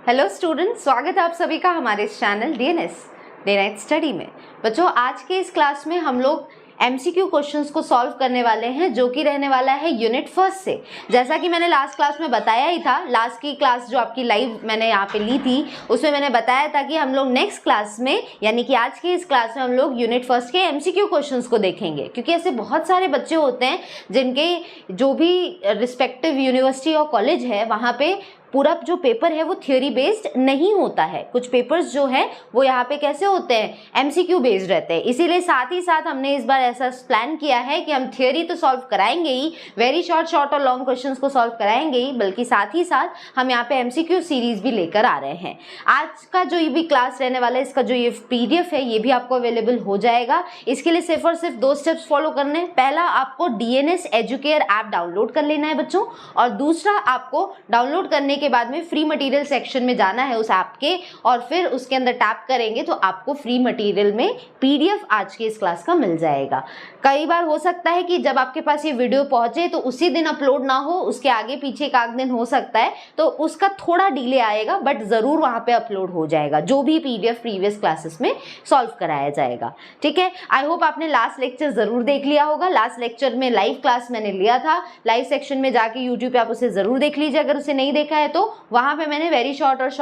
Hello students, स्वागत है आप सभी का हमारे इस channel DNS day night study में। बच्चों, आज के इस क्लास में हम लोग एमसीक्यू क्वेश्चंस को सॉल्व करने वाले हैं, जो कि रहने वाला है यूनिट फर्स्ट से। जैसा कि मैंने लास्ट क्लास में बताया ही था, लास्ट की क्लास जो आपकी लाइव मैंने यहाँ पे ली थी उसमें मैंने बताया था कि हम लोग नेक्स्ट क्लास में यानी कि आज की इस क्लास में हम लोग यूनिट फर्स्ट के एमसीक्यू क्वेश्चंस को देखेंगे, क्योंकि ऐसे बहुत सारे बच्चे होते हैं जिनके जो भी रिस्पेक्टिव यूनिवर्सिटी और कॉलेज है वहाँ पे पूरा जो पेपर है वो थ्योरी बेस्ड नहीं होता है। कुछ पेपर्स जो है वो यहाँ पे कैसे होते हैं, एमसीक्यू बेस्ड रहते हैं। इसीलिए साथ ही साथ हमने इस बार ऐसा प्लान किया है कि हम थ्योरी तो सॉल्व कराएंगे ही, वेरी शॉर्ट और लॉन्ग क्वेश्चंस को सॉल्व कराएंगे ही, बल्कि साथ ही साथ हम यहाँ पे एमसीक्यू सीरीज भी लेकर आ रहे हैं। आज का जो ये भी क्लास रहने वाला है, इसका जो ये पीडीएफ है ये भी आपको अवेलेबल हो जाएगा। इसके लिए सिर्फ और सिर्फ 2 स्टेप्स फॉलो करने हैं। पहला, आपको डीएनएस एजुकेयर ऐप डाउनलोड कर लेना है बच्चों, और दूसरा, आपको डाउनलोड करने के बाद में फ्री मटेरियल सेक्शन में जाना है उस ऐप के, और फिर उसके अंदर टैप करेंगे तो आपको फ्री मटेरियल में पीडीएफ आज के इस क्लास का मिल जाएगा। कई बार हो सकता है कि जब आपके पास ये वीडियो पहुंचे तो उसी दिन अपलोड ना हो, उसके आगे पीछे एक आध दिन हो सकता है, तो उसका थोड़ा डिले आएगा, बट जरूर वहां पे अपलोड हो जाएगा जो भी पीडीएफ प्रीवियस क्लासेस में सॉल्व कराया जाएगा। ठीक है, आई होप आपने लास्ट लेक्चर जरूर देख लिया होगा। लास्ट लेक्चर में लाइव क्लास मैंने लिया था, लाइव सेक्शन में जाके यूट्यूब पे आप उसे जरूर देख लीजिए अगर उसे नहीं देखा है तो। वहां पे मैंने वेरी शॉर्ट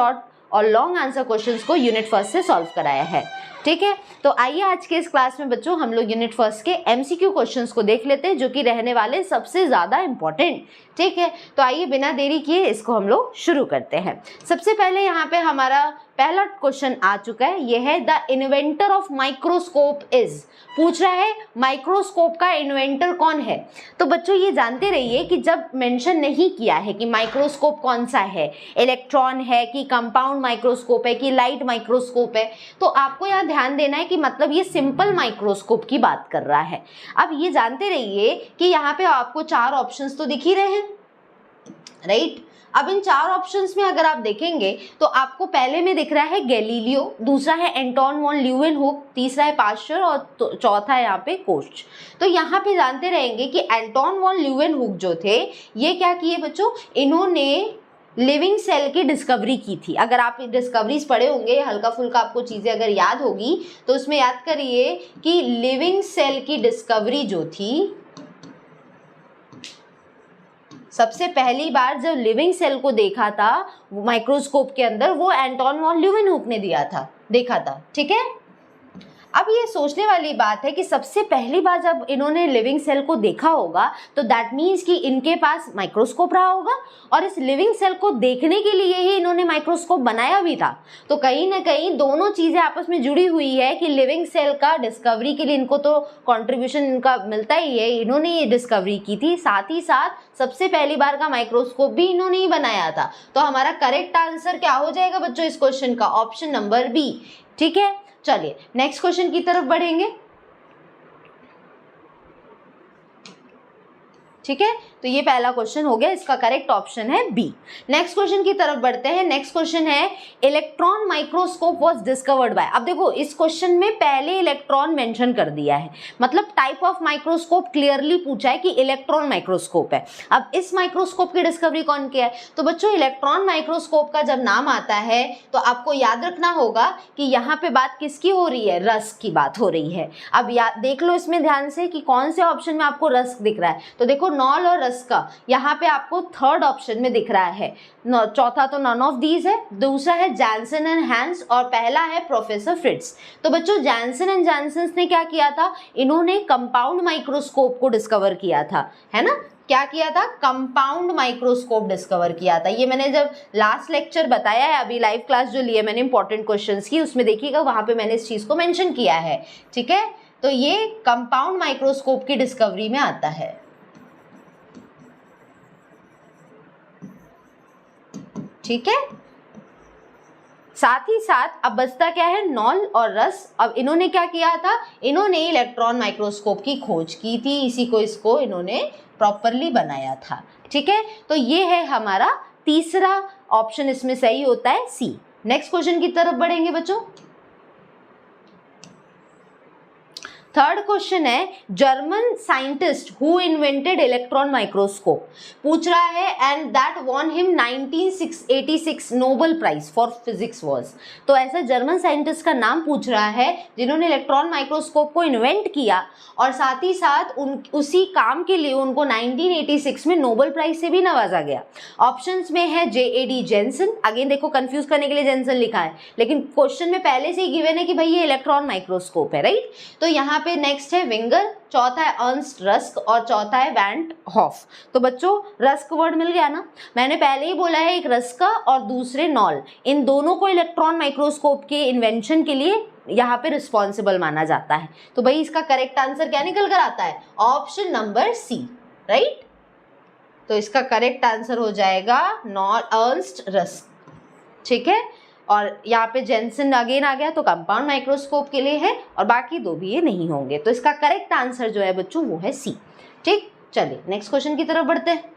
और लॉन्ग आंसर क्वेश्चंस को यूनिट फर्स्ट से सॉल्व कराया है। ठीक है, तो आइए आज के इस क्लास में बच्चों हम लोग यूनिट फर्स्ट के एमसीक्यू क्वेश्चंस को देख लेते हैं, जो कि रहने वाले सबसे ज्यादा इंपॉर्टेंट। ठीक है, तो आइए बिना देरी किए इसको हम लोग शुरू करते हैं। सबसे पहले यहाँ पे हमारा पहला क्वेश्चन आ चुका है, यह है the inventor of microscope is. पूछ रहा है माइक्रोस्कोप का इन्वेंटर कौन है। तो बच्चों ये जानते रहिए कि जब मेंशन नहीं किया है कि माइक्रोस्कोप कौन सा है, इलेक्ट्रॉन है कि कंपाउंड माइक्रोस्कोप है कि लाइट माइक्रोस्कोप है, तो आपको यहाँ ध्यान देना है कि मतलब ये सिंपल माइक्रोस्कोप की बात कर रहा है। अब ये जानते रहिए कि यहाँ पे आपको 4 ऑप्शंस तो दिख ही रहे हैं, राइट। अब इन 4 ऑप्शंस में अगर आप देखेंगे तो आपको पहले में दिख रहा है गैलीलियो, दूसरा है एंटोन वॉन ल्यूवेनहुक, तीसरा है पास्चर और चौथा है यहाँ पे कोच। तो यहाँ पे जानते रहेंगे कि एंटोन वॉन ल्यूवेनहुक जो थे ये क्या किए बच्चों, इन्होंने लिविंग सेल की डिस्कवरी की थी। अगर आप डिस्कवरीज पढ़े होंगे, हल्का फुल्का आपको चीजें अगर याद होगी तो उसमें याद करिए कि लिविंग सेल की डिस्कवरी जो थी, सबसे पहली बार जब लिविंग सेल को देखा था माइक्रोस्कोप के अंदर, वो एंटोन वॉन ल्यूवेनहुक ने देखा था। ठीक है, अब ये सोचने वाली बात है कि सबसे पहली बार जब इन्होंने लिविंग सेल को देखा होगा तो दैट मीन्स कि इनके पास माइक्रोस्कोप रहा होगा, और इस लिविंग सेल को देखने के लिए ही इन्होंने माइक्रोस्कोप बनाया भी था। तो कहीं ना कहीं दोनों चीजें आपस में जुड़ी हुई है कि लिविंग सेल का डिस्कवरी के लिए इनको तो कंट्रीब्यूशन इनका मिलता ही है, इन्होंने ये डिस्कवरी की थी, साथ ही साथ सबसे पहली बार का माइक्रोस्कोप भी इन्होंने ही बनाया था। तो हमारा करेक्ट आंसर क्या हो जाएगा बच्चों इस क्वेश्चन का, ऑप्शन नंबर बी। ठीक है, चलिए नेक्स्ट क्वेश्चन की तरफ बढ़ेंगे। ठीक है, तो ये पहला क्वेश्चन हो गया, इसका करेक्ट ऑप्शन है बी। नेक्स्ट क्वेश्चन की तरफ बढ़ते हैं। नेक्स्ट क्वेश्चन है electron microscope was discovered by. अब देखो इस क्वेश्चन में पहले इलेक्ट्रॉन मेंशन कर दिया है, मतलब टाइप ऑफ माइक्रोस्कोप क्लियरली पूछा है कि इलेक्ट्रॉन माइक्रोस्कोप है। अब इस माइक्रोस्कोप की डिस्कवरी कौन किया है, तो बच्चों इलेक्ट्रॉन माइक्रोस्कोप का जब नाम आता है तो आपको याद रखना होगा कि यहाँ पे बात किसकी हो रही है, रस्क की बात हो रही है। अब देख लो इसमें ध्यान से कि कौन से ऑप्शन में आपको रस्क दिख रहा है। तो देखो नॉल और रस्क का यहाँ पे आपको थर्ड ऑप्शन में दिख रहा है, चौथा तो नन ऑफ दीज है, दूसरा है जैनसन एंड हैंस, और पहला है प्रोफेसर फ्रिट्ज। तो बच्चों जैनसन एंड जैनसन ने क्या किया था, इन्होंने कंपाउंड माइक्रोस्कोप को डिस्कवर किया था, है ना। क्या किया था, कंपाउंड माइक्रोस्कोप डिस्कवर किया था। ये मैंने जब लास्ट लेक्चर बताया है, अभी लाइव क्लास जो ली है मैंने इंपॉर्टेंट क्वेश्चंस की, उसमें देखिएगा वहां पे मैंने इस चीज को मेंशन किया है। ठीक है, तो ये कंपाउंड माइक्रोस्कोप की डिस्कवरी में आता है। ठीक है, साथ ही साथ अब बचता क्या है, नॉल और रस। अब इन्होंने क्या किया था, इन्होंने इलेक्ट्रॉन माइक्रोस्कोप की खोज की थी, इसको इन्होंने प्रॉपरली बनाया था। ठीक है, तो ये है हमारा तीसरा ऑप्शन, इसमें सही होता है सी। नेक्स्ट क्वेश्चन की तरफ बढ़ेंगे बच्चों। थर्ड क्वेश्चन है German scientist who invented electron microscope पूछ रहा है and that won him 1986 Nobel prize for physics was. तो ऐसा जर्मन साइंटिस्ट का नाम पूछ रहा है जिन्होंने इलेक्ट्रॉन माइक्रोस्कोप को इन्वेंट किया और साथ ही साथ उसी काम के लिए उनको 1986 में नोबेल प्राइज से भी नवाजा गया। ऑप्शंस में है J.A.D. जेंसन, अगेन देखो कंफ्यूज करने के लिए जेंसन लिखा है लेकिन क्वेश्चन में पहले से ही गिवन है कि भाई ये इलेक्ट्रॉन माइक्रोस्कोप है, राइट। तो यहाँ पे नेक्स्ट है विंगर, चौथा है अर्नस्ट रस्क और चौथा है वैंट हॉफ। तो बच्चों रस्क वर्ड मिल गया ना, मैंने पहले ही बोला है एक रस्का और दूसरे नॉल, इन दोनों को इलेक्ट्रॉन माइक्रोस्कोप के इन्वेंशन के लिए यहाँ पे रिस्पॉन्सिबल माना जाता है। तो भाई इसका करेक्ट आंसर क्या निकल कर आता है, ऑप्शन नंबर सी, राइट। तो इसका करेक्ट आंसर हो जाएगा अर्नस्ट रस्क, ठीक है। और यहाँ पे जेंसन अगेन आ गया तो कंपाउंड माइक्रोस्कोप के लिए है और बाकी दो भी ये नहीं होंगे। तो इसका करेक्ट आंसर जो है बच्चों वो है सी, ठीक। चलिए नेक्स्ट क्वेश्चन की तरफ बढ़ते हैं।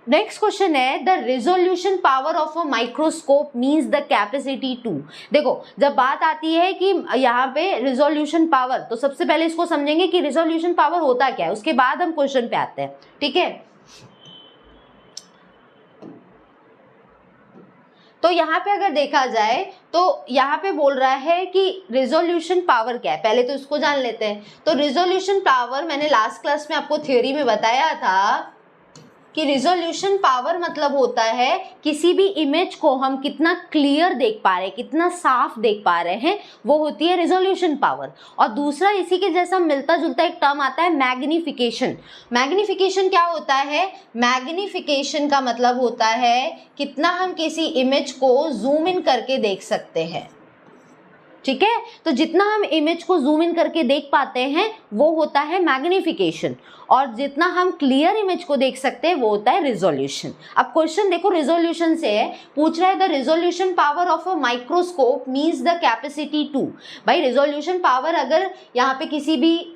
नेक्स्ट क्वेश्चन है the resolution power of a microscope means the capacity to. देखो जब बात आती है कि यहाँ पे रिजोल्यूशन पावर, तो सबसे पहले इसको समझेंगे कि रिजोल्यूशन पावर होता क्या है, उसके बाद हम क्वेश्चन पे आते हैं, ठीक है। तो यहाँ पे अगर देखा जाए तो यहाँ पे बोल रहा है कि रिजोल्यूशन पावर क्या है, पहले तो इसको जान लेते हैं। तो रिजोल्यूशन पावर मैंने लास्ट क्लास में आपको थ्योरी में बताया था कि रिजोल्यूशन पावर मतलब होता है किसी भी इमेज को हम कितना क्लियर देख पा रहे हैं, कितना साफ देख पा रहे हैं, वो होती है रिजोल्यूशन पावर। और दूसरा इसी के जैसा मिलता जुलता एक टर्म आता है मैग्निफिकेशन। मैग्निफिकेशन क्या होता है, मैग्निफिकेशन का मतलब होता है कितना हम किसी इमेज को जूम इन करके देख सकते हैं, ठीक है। तो जितना हम इमेज को जूम इन करके देख पाते हैं वो होता है मैग्निफिकेशन, और जितना हम क्लियर इमेज को देख सकते हैं वो होता है रिजोल्यूशन। अब क्वेश्चन देखो रिजोल्यूशन से है, पूछ रहा है the resolution power of a microscope means the capacity to. भाई रिजोल्यूशन पावर अगर यहाँ पे किसी भी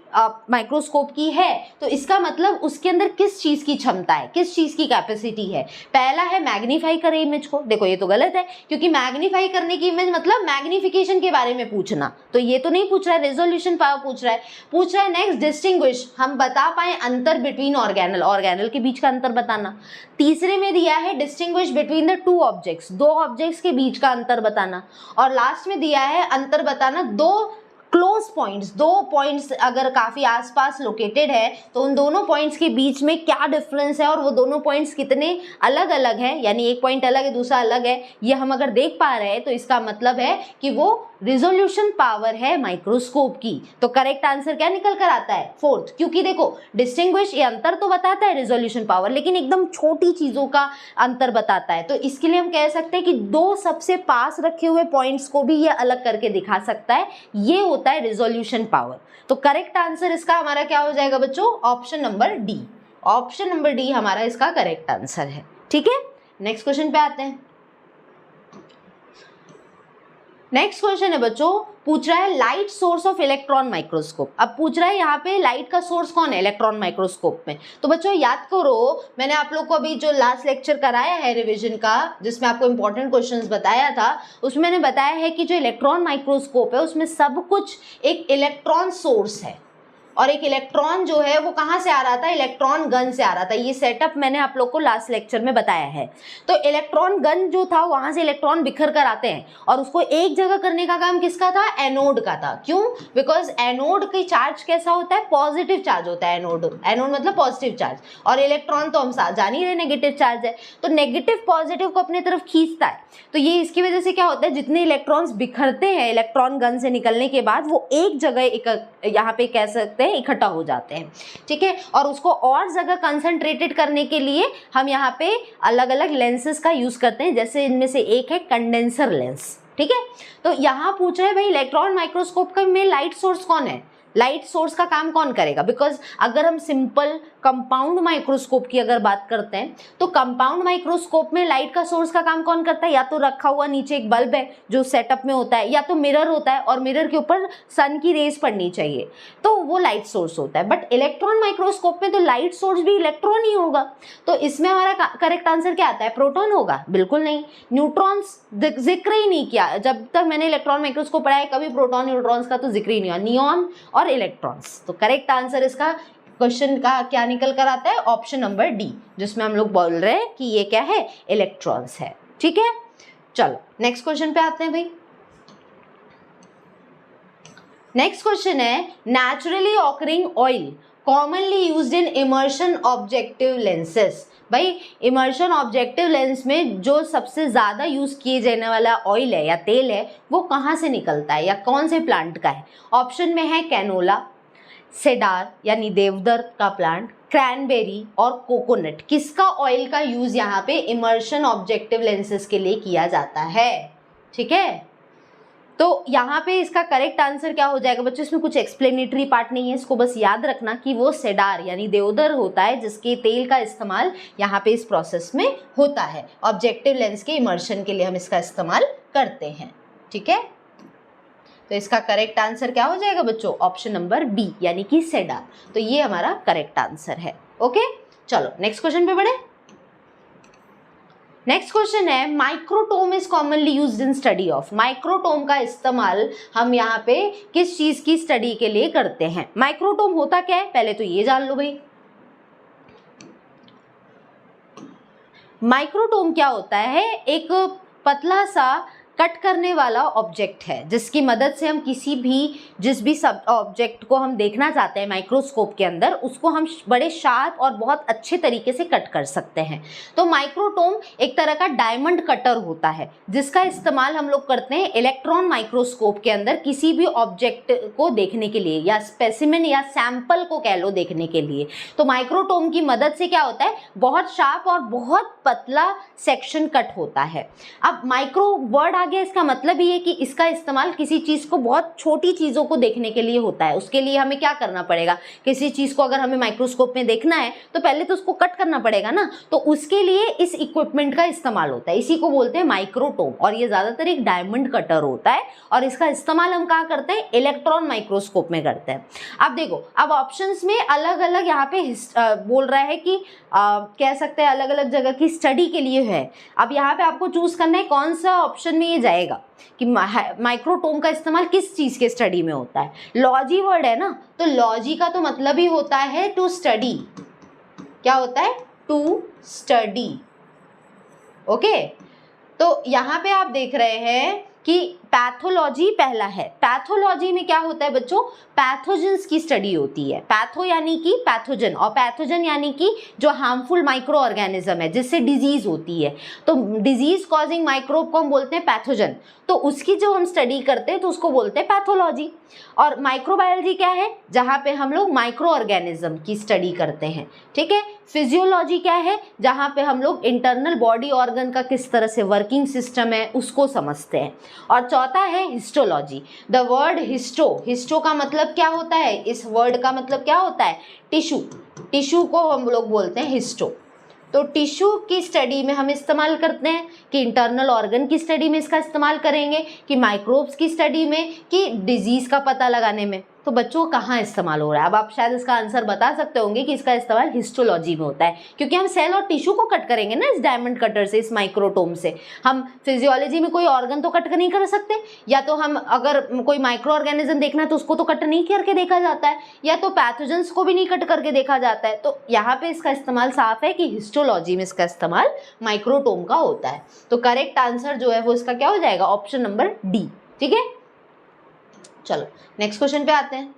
माइक्रोस्कोप की है तो इसका मतलब उसके अंदर किस चीज की क्षमता है, किस चीज की कैपेसिटी है। पहला है मैग्नीफाई करे इमेज को, देखो ये तो गलत है क्योंकि मैग्नीफाई करने की इमेज मतलब मैग्निफिकेशन के बारे में पूछना, तो ये तो नहीं पूछ रहा है, रिजोल्यूशन पावर पूछ रहा है। नेक्स्ट डिस्टिंग्विश, हम बता पाए अंतर बिटवीन ऑर्गेनल, ऑर्गेनल के बीच का अंतर बताना। तीसरे में दिया है distinguish between the two objects, दो ऑब्जेक्ट्स के बीच का अंतर बताना। और लास्ट में दिया है अंतर बताना दो क्लोज पॉइंट्स, दो पॉइंट्स अगर काफी आसपास लोकेटेड है तो उन दोनों पॉइंट्स के बीच में क्या डिफरेंस है और वो दोनों पॉइंट्स कितने अलग अलग हैं, यानी एक पॉइंट अलग है दूसरा अलग है, ये हम अगर देख पा रहे हैं तो इसका मतलब है कि वो रिजोल्यूशन पावर है माइक्रोस्कोप की। तो करेक्ट आंसर क्या निकल कर आता है, फोर्थ। क्योंकि देखो डिस्टिंग्विश ये अंतर तो बताता है रिजोल्यूशन पावर, लेकिन एकदम छोटी चीजों का अंतर बताता है, तो इसके लिए हम कह सकते हैं कि दो सबसे पास रखे हुए पॉइंट्स को भी ये अलग करके दिखा सकता है, ये होता है रिजोल्यूशन पावर। तो करेक्ट आंसर इसका हमारा क्या हो जाएगा बच्चों, option number D. Option number D हमारा इसका करेक्ट आंसर है, ठीक है। नेक्स्ट क्वेश्चन पे आते हैं। नेक्स्ट क्वेश्चन है बच्चों, पूछ रहा है light source of electron microscope. अब पूछ रहा है यहाँ पे लाइट का सोर्स कौन है इलेक्ट्रॉन माइक्रोस्कोप में। तो बच्चों याद करो, मैंने आप लोग को अभी जो लास्ट लेक्चर कराया है रिवीजन का, जिसमें आपको इंपॉर्टेंट क्वेश्चंस बताया था, उसमें मैंने बताया है कि जो इलेक्ट्रॉन माइक्रोस्कोप है उसमें सब कुछ एक इलेक्ट्रॉन सोर्स है, और एक इलेक्ट्रॉन जो है वो कहाँ से आ रहा था, इलेक्ट्रॉन गन से आ रहा था। ये सेटअप मैंने आप लोग को लास्ट लेक्चर में बताया है। तो इलेक्ट्रॉन गन जो था वहां से इलेक्ट्रॉन बिखर कर आते हैं और उसको एक जगह करने का काम किसका था, एनोड का था। क्यों, बिकॉज एनोड की चार्ज कैसा होता है, पॉजिटिव चार्ज होता है। एनोड मतलब पॉजिटिव चार्ज, और इलेक्ट्रॉन तो हम जान ही रहे नेगेटिव चार्ज है, तो नेगेटिव पॉजिटिव को अपने तरफ खींचता है। तो ये इसकी वजह से क्या होता है, जितने इलेक्ट्रॉन्स बिखरते हैं इलेक्ट्रॉन गन से निकलने के बाद वो एक जगह यहाँ पे कह सकते हैं इकट्ठा हो जाते हैं, ठीक है। और उसको और जगह कंसंट्रेटेड करने के लिए हम यहाँ पे अलग अलग लेंसेज का यूज करते हैं, जैसे इनमें से एक है कंडेंसर लेंस, ठीक है। तो यहाँ पूछ रहे हैं भाई इलेक्ट्रॉन माइक्रोस्कोप का में लाइट सोर्स कौन है, लाइट सोर्स का काम कौन करेगा? बिकॉज अगर हम सिंपल कंपाउंड माइक्रोस्कोप की अगर बात करते हैं तो कंपाउंड माइक्रोस्कोप में लाइट का सोर्स का काम कौन करता है? या तो रखा हुआ नीचे एक बल्ब है जो सेटअप में होता है, या तो मिरर होता है और मिरर के ऊपर सन की रेज पड़नी चाहिए, तो वो लाइट सोर्स होता है। बट इलेक्ट्रॉन माइक्रोस्कोप में तो लाइट सोर्स भी इलेक्ट्रॉन ही होगा, तो इसमें हमारा करेक्ट आंसर क्या आता है? प्रोटॉन होगा? बिल्कुल नहीं, न्यूट्रॉन्स जिक्र ही नहीं किया। जब तक मैंने इलेक्ट्रॉन माइक्रोस्कोप पढ़ा है कभी प्रोटॉन न्यूट्रॉन्स का तो जिक्र ही नहीं हुआ, नियॉन और इलेक्ट्रॉन्स। तो करेक्ट आंसर इसका क्वेश्चन का क्या निकल कर आता है? ऑप्शन नंबर डी, जिसमें हम लोग बोल रहे हैं कि ये क्या है? इलेक्ट्रॉन्स है। ठीक है, चलो नेक्स्ट क्वेश्चन पे आते हैं भाई। नेक्स्ट क्वेश्चन है naturally occurring oil commonly used in immersion objective lenses. भाई इमर्शन ऑब्जेक्टिव लेंस में जो सबसे ज़्यादा यूज़ किए जाने वाला ऑयल है या तेल है वो कहाँ से निकलता है या कौन से प्लांट का है? ऑप्शन में है कैनोला, सेडार यानी देवदार का प्लांट, क्रैनबेरी और कोकोनट। किसका ऑयल का यूज़ यहाँ पे इमर्शन ऑब्जेक्टिव लेंसेज के लिए किया जाता है? ठीक है, तो यहाँ पे इसका करेक्ट आंसर क्या हो जाएगा बच्चों? इसमें कुछ एक्सप्लेनेटरी पार्ट नहीं है, इसको बस याद रखना कि वो सेडार यानी देवदार होता है जिसके तेल का इस्तेमाल यहाँ पे इस प्रोसेस में होता है। ऑब्जेक्टिव लेंस के इमर्शन के लिए हम इसका इस्तेमाल करते हैं। ठीक है, तो इसका करेक्ट आंसर क्या हो जाएगा बच्चों? ऑप्शन नंबर बी यानी कि सेडार। तो ये हमारा करेक्ट आंसर है। ओके, चलो नेक्स्ट क्वेश्चन पे बढ़े। नेक्स्ट क्वेश्चन है microtome is commonly used in study of. Microtome का इस्तेमाल हम यहाँ पे किस चीज की स्टडी के लिए करते हैं? माइक्रोटोम होता क्या है पहले तो ये जान लो भाई। माइक्रोटोम क्या होता है? एक पतला सा कट करने वाला ऑब्जेक्ट है जिसकी मदद से हम जिस भी सब ऑब्जेक्ट को हम देखना चाहते हैं माइक्रोस्कोप के अंदर उसको हम बड़े शार्प और बहुत अच्छे तरीके से कट कर सकते हैं। तो माइक्रोटोम एक तरह का डायमंड कटर होता है जिसका इस्तेमाल हम लोग करते हैं इलेक्ट्रॉन माइक्रोस्कोप के अंदर किसी भी ऑब्जेक्ट को देखने के लिए या स्पेसिमेन या सैंपल को कह लो देखने के लिए। तो माइक्रोटोम की मदद से क्या होता है? बहुत शार्प और बहुत पतला सेक्शन कट होता है। अब माइक्रो वर्ड आ गया, इसका मतलब ये है कि इसका इस्तेमाल किसी चीज़ को बहुत छोटी चीज़ों को देखने के लिए होता है। उसके लिए हमें क्या करना पड़ेगा? किसी चीज़ को अगर हमें माइक्रोस्कोप में देखना है तो पहले तो उसको कट करना पड़ेगा ना, तो उसके लिए इस इक्विपमेंट का इस्तेमाल होता है। इसी को बोलते हैं माइक्रोटोम और ये ज़्यादातर एक डायमंड कटर होता है और इसका इस्तेमाल हम कहाँ करते हैं? इलेक्ट्रॉन माइक्रोस्कोप में करते हैं। अब देखो, अब ऑप्शंस में अलग अलग यहाँ पे बोल रहा है कि कह सकते हैं अलग अलग जगह की स्टडी के लिए है। अब यहाँ पे आपको चूज करना है कौन सा ऑप्शन में ये जाएगा कि माइक्रोटोम का इस्तेमाल किस चीज के स्टडी में होता है। लॉजी वर्ड है ना, तो लॉजी का तो मतलब ही होता है टू स्टडी। क्या होता है? To study. ओके, तो यहाँ पे आप देख रहे हैं कि पैथोलॉजी पहला है। पैथोलॉजी में क्या होता है बच्चों? पैथोजेंस की स्टडी होती है। पैथो यानी कि पैथोजन और पैथोजन यानी कि जो हार्मफुल माइक्रो ऑर्गेनिज्म है जिससे डिजीज होती है। तो डिजीज कॉजिंग माइक्रोब को हम बोलते हैं पैथोजन, तो उसकी जो हम स्टडी करते हैं तो उसको बोलते हैं पैथोलॉजी। और माइक्रोबायोलॉजी क्या है? जहाँ पे हम लोग माइक्रो ऑर्गेनिज्म की स्टडी करते हैं। ठीक है। फिजियोलॉजी क्या है? जहाँ पे हम लोग इंटरनल बॉडी ऑर्गन का किस तरह से वर्किंग सिस्टम है उसको समझते हैं। और चौथा है हिस्टोलॉजी। द वर्ड हिस्टो का मतलब क्या होता है? इस वर्ड का मतलब क्या होता है? टिश्यू। टिश्यू को हम लोग बोलते हैं हिस्टो। तो टिश्यू की स्टडी में हम इस्तेमाल करते हैं कि इंटरनल ऑर्गन की स्टडी में इसका इस्तेमाल करेंगे, कि माइक्रोब्स की स्टडी में, कि डिजीज का पता लगाने में। तो बच्चों कहाँ इस्तेमाल हो रहा है? अब आप शायद इसका आंसर बता सकते होंगे कि इसका इस्तेमाल हिस्टोलॉजी में होता है, क्योंकि हम सेल और टिश्यू को कट करेंगे ना इस डायमंड कटर से, इस माइक्रोटोम से। हम फिजियोलॉजी में कोई ऑर्गन तो कट नहीं कर सकते, या तो हम अगर कोई माइक्रो ऑर्गेनिज्म देखना है तो उसको तो कट नहीं करके देखा जाता है, या तो पैथोजेंस को भी नहीं कट करके देखा जाता है। तो यहाँ पे इसका इस्तेमाल साफ है कि हिस्टोलॉजी में इसका इस्तेमाल माइक्रोटोम का होता है। तो करेक्ट आंसर जो है वो इसका क्या हो जाएगा? Option number D. ठीक है, चलो नेक्स्ट क्वेश्चन पे आते हैं।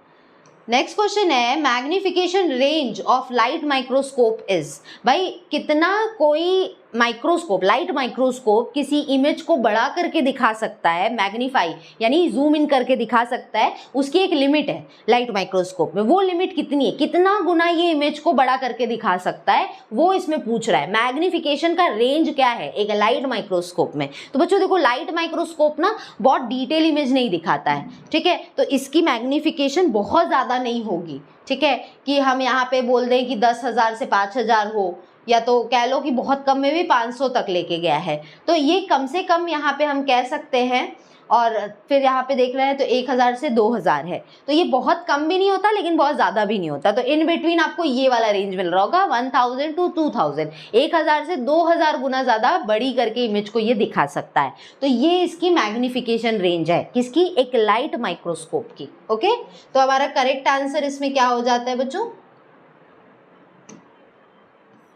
नेक्स्ट क्वेश्चन है magnification range of light microscope is. भाई कितना कोई माइक्रोस्कोप, लाइट माइक्रोस्कोप किसी इमेज को बड़ा करके दिखा सकता है, मैग्नीफाई यानी जूम इन करके दिखा सकता है, उसकी एक लिमिट है लाइट माइक्रोस्कोप में। वो लिमिट कितनी है, कितना गुना ये इमेज को बड़ा करके दिखा सकता है, वो इसमें पूछ रहा है। मैग्निफिकेशन का रेंज क्या है एक लाइट माइक्रोस्कोप में। तो बच्चों देखो, लाइट माइक्रोस्कोप ना बहुत डिटेल इमेज नहीं दिखाता है, ठीक है, तो इसकी मैग्निफिकेशन बहुत ज़्यादा नहीं होगी, ठीक है, कि हम यहाँ पे बोल दें कि 10,000 से 5,000 हो, या तो कह लो कि बहुत कम में भी 500 तक लेके गया है, तो ये कम से कम यहाँ पे हम कह सकते हैं। और फिर यहाँ पे देख रहे हैं तो 1,000 से 2,000 है, तो ये बहुत कम भी नहीं होता लेकिन बहुत ज़्यादा भी नहीं होता। तो इन बिटवीन आपको ये वाला रेंज मिल रहा होगा 1,000 to 2,000, 1,000 से 2,000 गुना ज़्यादा बड़ी करके इमेज को ये दिखा सकता है। तो ये इसकी मैग्निफिकेशन रेंज है, किसकी, एक लाइट माइक्रोस्कोप की। ओके, तो हमारा करेक्ट आंसर इसमें क्या हो जाता है बच्चों,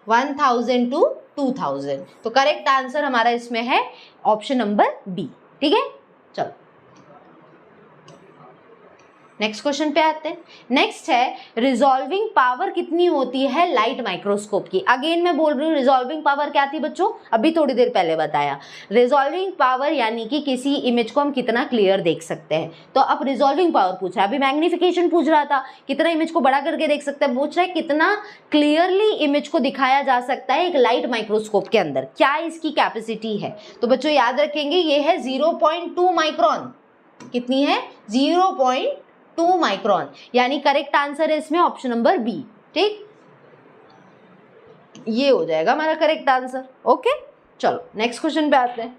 1,000 to 2,000। तो करेक्ट आंसर हमारा इसमें है ऑप्शन नंबर बी, ठीक है। चलो नेक्स्ट क्वेश्चन पे आते हैं। नेक्स्ट है रिजॉल्विंग पावर कितनी होती है लाइट माइक्रोस्कोप की। अगेन मैं बोल रही हूँ, रिजॉल्विंग पावर क्या थी बच्चों, अभी थोड़ी देर पहले बताया। रिजॉल्विंग पावर यानी कि किसी इमेज को हम कितना क्लियर देख सकते हैं। तो अब रिजॉल्विंग पावर पूछ रहा है, अभी मैग्निफिकेशन पूछ रहा था, कितना इमेज को बड़ा करके देख सकते हैं, पूछ रहा है कितना क्लियरली इमेज को दिखाया जा सकता है एक लाइट माइक्रोस्कोप के अंदर, क्या इसकी कैपेसिटी है। तो बच्चों याद रखेंगे ये है 0.2 माइक्रोन। कितनी है, 0.2 माइक्रोन, यानी करेक्ट आंसर है इसमें ऑप्शन नंबर बी, ठीक, ये हो जाएगा हमारा करेक्ट आंसर। ओके, चलो नेक्स्ट क्वेश्चन पे आते हैं।